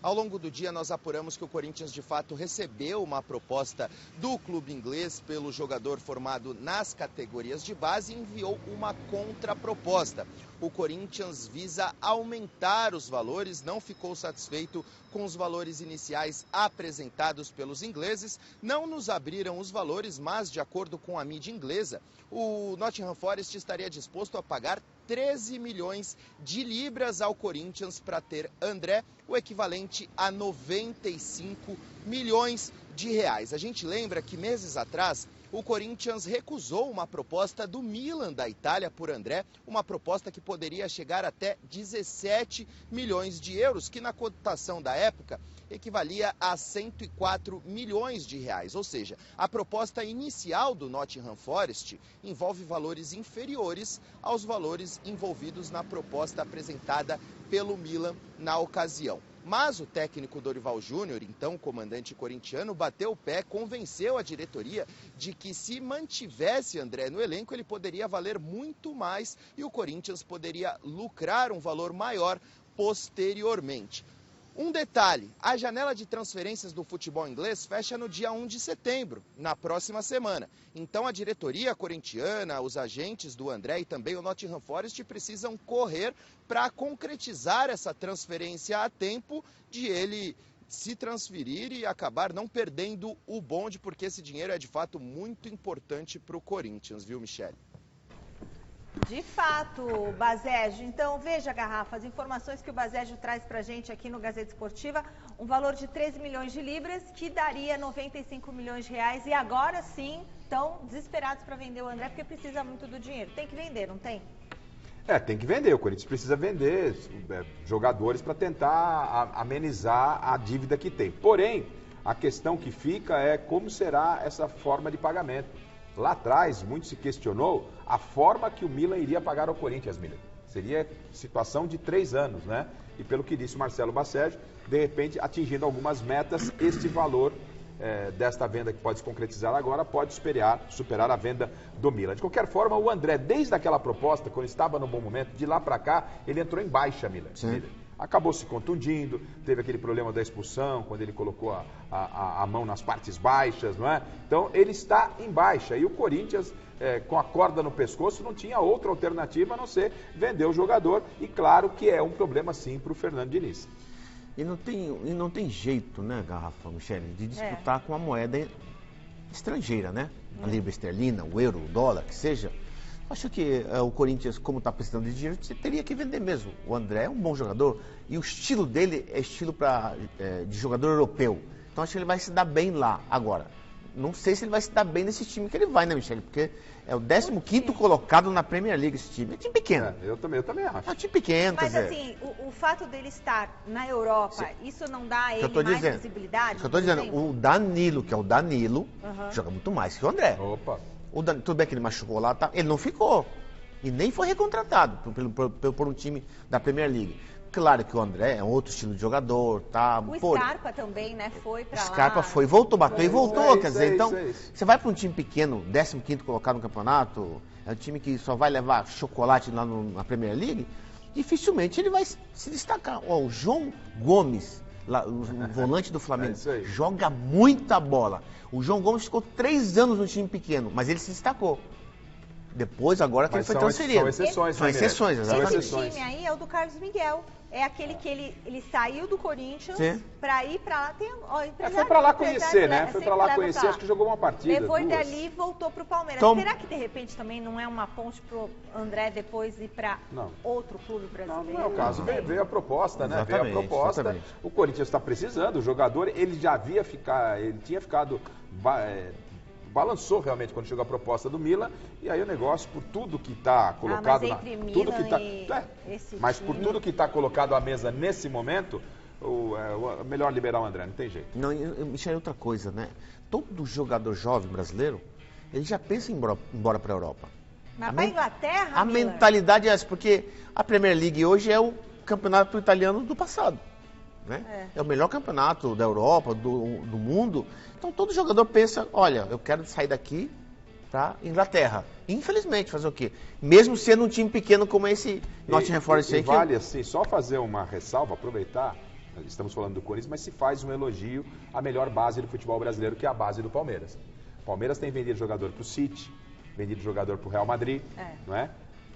Ao longo do dia, nós apuramos que o Corinthians, de fato, recebeu uma proposta do clube inglês pelo jogador formado nas categorias de base e enviou uma contraproposta. O Corinthians visa aumentar os valores, não ficou satisfeito com os valores iniciais apresentados pelos ingleses. Não nos abriram os valores, mas, de acordo com a mídia inglesa, o Nottingham Forest estaria disposto a pagar 13 milhões de libras ao Corinthians para ter André, o equivalente a 95 milhões de reais. A gente lembra que meses atrás o Corinthians recusou uma proposta do Milan da Itália por André, uma proposta que poderia chegar até 17 milhões de euros, que na cotação da época equivalia a 104 milhões de reais. Ou seja, a proposta inicial do Nottingham Forest envolve valores inferiores aos valores envolvidos na proposta apresentada pelo Milan na ocasião. Mas o técnico Dorival Júnior, então comandante corintiano, bateu o pé, convenceu a diretoria de que se mantivesse André no elenco, ele poderia valer muito mais e o Corinthians poderia lucrar um valor maior posteriormente. Um detalhe, a janela de transferências do futebol inglês fecha no dia 1 de setembro, na próxima semana. Então a diretoria corintiana, os agentes do André e também o Nottingham Forest precisam correr para concretizar essa transferência a tempo de ele se transferir e acabar não perdendo o bonde, porque esse dinheiro é de fato muito importante para o Corinthians, viu, Michele? De fato, Bazégio. Então, veja, Garrafa, as informações que o Bazégio traz pra gente aqui no Gazeta Esportiva, um valor de 13 milhões de libras, que daria 95 milhões de reais, e agora sim estão desesperados para vender o André, porque precisa muito do dinheiro. Tem que vender, não tem? Tem que vender. O Corinthians precisa vender jogadores para tentar amenizar a dívida que tem. Porém, a questão que fica é como será essa forma de pagamento. Lá atrás, muito se questionou a forma que o Milan iria pagar ao Corinthians, Miller. Seria situação de 3 anos, né? E pelo que disse o Marcelo Bassege, de repente, atingindo algumas metas, este valor desta venda que pode se concretizar agora pode superar a venda do Milan. De qualquer forma, o André, desde aquela proposta, quando estava no bom momento, de lá para cá, ele entrou em baixa, Miller. Acabou se contundindo, teve aquele problema da expulsão, quando ele colocou a mão nas partes baixas, não é? Então, ele está em baixa. E o Corinthians, com a corda no pescoço, não tinha outra alternativa a não ser vender o jogador. E claro que é um problema, sim, para o Fernando Diniz. E não tem jeito, né, Garrafa, Michele, de disputar com a moeda estrangeira, né? A libra esterlina, o euro, o dólar, que seja. Acho que o Corinthians, como está precisando de dinheiro, teria que vender mesmo. O André é um bom jogador e o estilo dele é estilo de jogador europeu. Então acho que ele vai se dar bem lá. Agora, não sei se ele vai se dar bem nesse time que ele vai, né, Michele? Porque é o 15º colocado na Premier League esse time. É time pequeno. Eu também acho. É um time pequeno, mas assim, o fato dele estar na Europa, isso não dá a ele mais visibilidade? Eu estou dizendo, o Danilo, que é o Danilo, joga muito mais que o André. Opa! Tudo bem que ele machucou lá, tá? Ele não ficou. E nem foi recontratado por um time da Premier League. Claro que o André é um outro estilo de jogador, tá? O Scarpa também, né? Foi pra lá. Scarpa foi, voltou, bateu e voltou. Quer dizer, então, você vai para um time pequeno, 15º colocado no campeonato, é um time que só vai levar chocolate lá na Premier League, dificilmente ele vai se destacar. O João Gomes, o volante do Flamengo, joga muita bola. O João Gomes ficou 3 anos no time pequeno, mas ele se destacou. Depois, agora que ele foi transferido. São exceções, exatamente. Esse time aí é o do Carlos Miguel. É aquele que ele saiu do Corinthians para ir para lá. Foi para lá conhecer, né? Foi para lá conhecer, acho que jogou uma partida. Levou ele dali e voltou para o Palmeiras. Então, será que de repente também não é uma ponte para o André depois ir para outro clube brasileiro? Não é o caso. Veio a proposta, né? Veio a proposta. Exatamente. O Corinthians está precisando. O jogador, ele tinha ficado balançou realmente quando chegou a proposta do Milan, e aí o negócio, por tudo que está colocado tudo que está colocado à mesa nesse momento, é melhor liberar o André, não tem jeito. Não, Michel, outra coisa, né? Todo jogador jovem brasileiro, ele já pensa em ir embora para a Europa. Mas para a Inglaterra, a mentalidade é essa, porque a Premier League hoje é o campeonato italiano do passado. Né? É o melhor campeonato da Europa, do mundo. Então todo jogador pensa, olha, eu quero sair daqui para Inglaterra. Infelizmente, fazer o quê? Mesmo sendo um time pequeno como esse Nottingham Forest aí. Vale assim, só fazer uma ressalva, aproveitar, estamos falando do Corinthians, mas se faz um elogio à melhor base do futebol brasileiro, que é a base do Palmeiras. O Palmeiras tem vendido jogador para o City, vendido jogador para o Real Madrid, não é?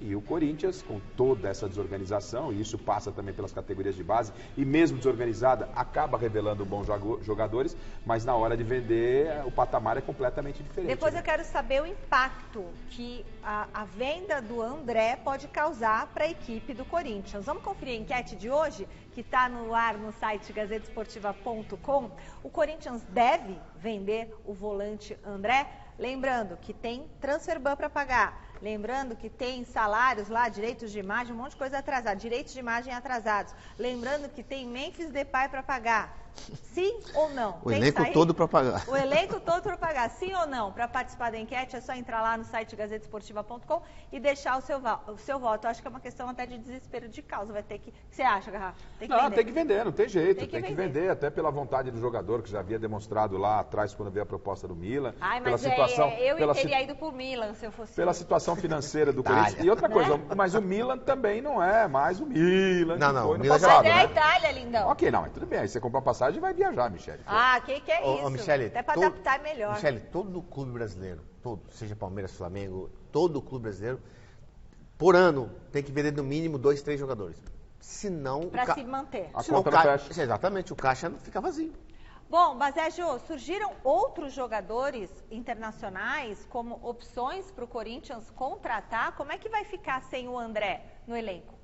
E o Corinthians, com toda essa desorganização, e isso passa também pelas categorias de base, e mesmo desorganizada, acaba revelando bons jogadores, mas na hora de vender, o patamar é completamente diferente. Depois eu quero saber o impacto que a venda do André pode causar para a equipe do Corinthians. Vamos conferir a enquete de hoje, que está no ar no site gazetesportiva.com. O Corinthians deve vender o volante André? Lembrando que tem transfer ban para pagar. Lembrando que tem salários lá, direitos de imagem, um monte de coisa atrasada, direitos de imagem atrasados. Lembrando que tem Memphis Depay para pagar. Sim ou não? O elenco todo para pagar. O elenco todo para pagar. Sim ou não? Para participar da enquete é só entrar lá no site gazetesportiva.com e deixar o seu voto. Eu acho que é uma questão até de desespero de causa. Vai ter que... O que você acha, Garrafa? Tem que vender, não tem jeito. Tem que vender, até pela vontade do jogador, que já havia demonstrado lá atrás quando veio a proposta do Milan. Ai, mas eu teria ido pro Milan se eu fosse... Pela situação financeira do Corinthians. E outra coisa, mas o Milan também não é mais o Milan. Não, o Milan já é a Itália, lindão. Ok, não, mas tudo bem. Aí você compra uma passagem e vai viajar, Michele. Que é isso? Michele, até para adaptar é melhor. Michele, todo clube brasileiro, seja Palmeiras, Flamengo, todo clube brasileiro, por ano, tem que vender no mínimo 2, 3 jogadores. Senão... Para se manter. A conta não fecha. Exatamente, o caixa fica vazio. Bom, Basejo, surgiram outros jogadores internacionais como opções para o Corinthians contratar. Como é que vai ficar sem o André no elenco?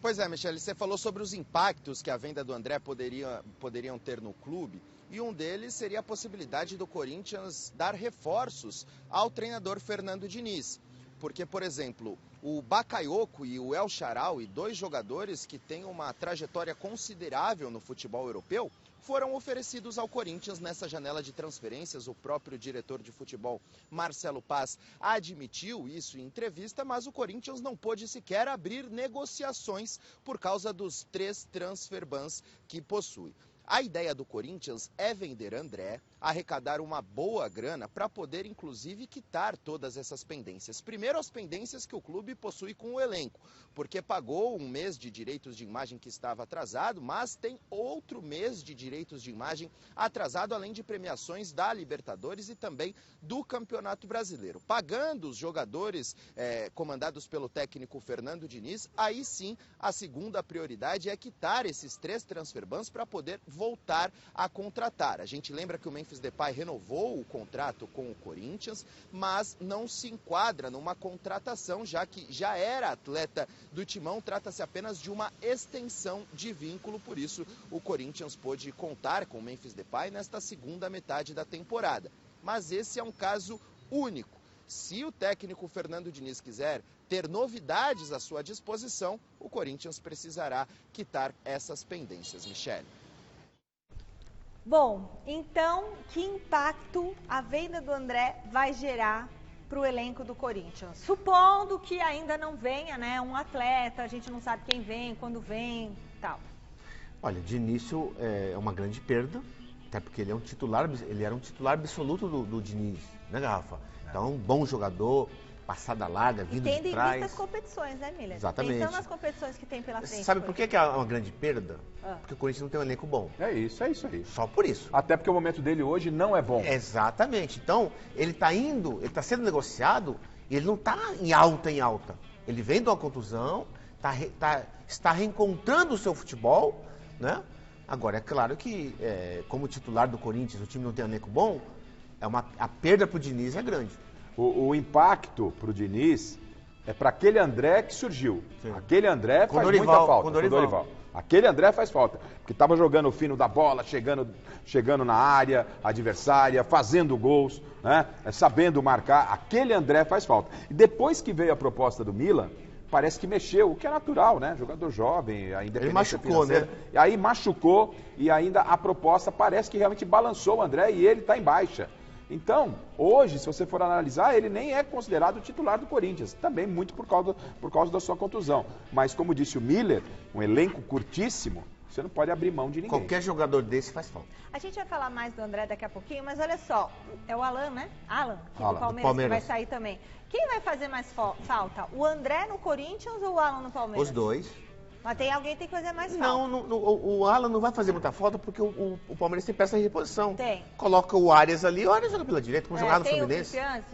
Pois é, Michele, você falou sobre os impactos que a venda do André poderiam ter no clube, e um deles seria a possibilidade do Corinthians dar reforços ao treinador Fernando Diniz. Porque, por exemplo, o Bakayoko e o El Shaarawy, 2 jogadores que têm uma trajetória considerável no futebol europeu, foram oferecidos ao Corinthians nessa janela de transferências. O próprio diretor de futebol, Marcelo Paz, admitiu isso em entrevista, mas o Corinthians não pôde sequer abrir negociações por causa dos 3 transfer bans que possui. A ideia do Corinthians é vender André, arrecadar uma boa grana para poder, inclusive, quitar todas essas pendências. Primeiro, as pendências que o clube possui com o elenco, porque pagou um mês de direitos de imagem que estava atrasado, mas tem outro mês de direitos de imagem atrasado, além de premiações da Libertadores e também do Campeonato Brasileiro. Pagando os jogadores comandados pelo técnico Fernando Diniz, aí sim a segunda prioridade é quitar esses 3 transfer bans para poder voltar a contratar. A gente lembra que o Memphis Depay renovou o contrato com o Corinthians, mas não se enquadra numa contratação, já que já era atleta do Timão. Trata-se apenas de uma extensão de vínculo, por isso o Corinthians pôde contar com o Memphis Depay nesta segunda metade da temporada. Mas esse é um caso único. Se o técnico Fernando Diniz quiser ter novidades à sua disposição, o Corinthians precisará quitar essas pendências, Michele. Bom, então, que impacto a venda do André vai gerar para o elenco do Corinthians? Supondo que ainda não venha, né, um atleta, a gente não sabe quem vem, quando vem, tal. Olha, de início é uma grande perda, até porque ele era um titular absoluto do Diniz, né, Garrafa? Então, um bom jogador, passada larga, vindo de trás. Tendo em vista as competições, né, Miller? Exatamente. Pensando nas competições que tem pela frente. Sabe por que é uma grande perda? Porque o Corinthians não tem um elenco bom. É isso aí. Só por isso. Até porque o momento dele hoje não é bom. Exatamente. Então, ele está sendo negociado e ele não está em alta. Ele vem de uma contusão, está reencontrando o seu futebol, né? Agora, é claro que, como titular do Corinthians, o time não tem um elenco bom, a perda para o Diniz é grande. O impacto para o Diniz é para aquele André que surgiu. Sim. Aquele André faz muita falta. Com Dorival. Aquele André faz falta. Porque estava jogando o fino da bola, chegando na área adversária, fazendo gols, né? Sabendo marcar. Aquele André faz falta. E depois que veio a proposta do Milan, parece que mexeu, o que é natural, né? Jogador jovem, a independência ele machucou, financeira. Né? E aí machucou e ainda a proposta parece que realmente balançou o André e ele está em baixa. Então, hoje, se você for analisar, ele nem é considerado titular do Corinthians. Também muito por causa da sua contusão. Mas, como disse o Miller, um elenco curtíssimo, você não pode abrir mão de ninguém. Qualquer jogador desse faz falta. A gente vai falar mais do André daqui a pouquinho, mas olha só, é o Alan, né? Alan, do Palmeiras, que vai sair também. Quem vai fazer mais falta? O André no Corinthians ou o Alan no Palmeiras? Os dois. Mas tem alguém que tem que fazer mais falta. Não, o Alan não vai fazer muita falta porque o Palmeiras tem peça de reposição. Tem. Coloca o Arias ali, o Arias joga pela direita, como jogava no Fluminense. Tem o Fifiance.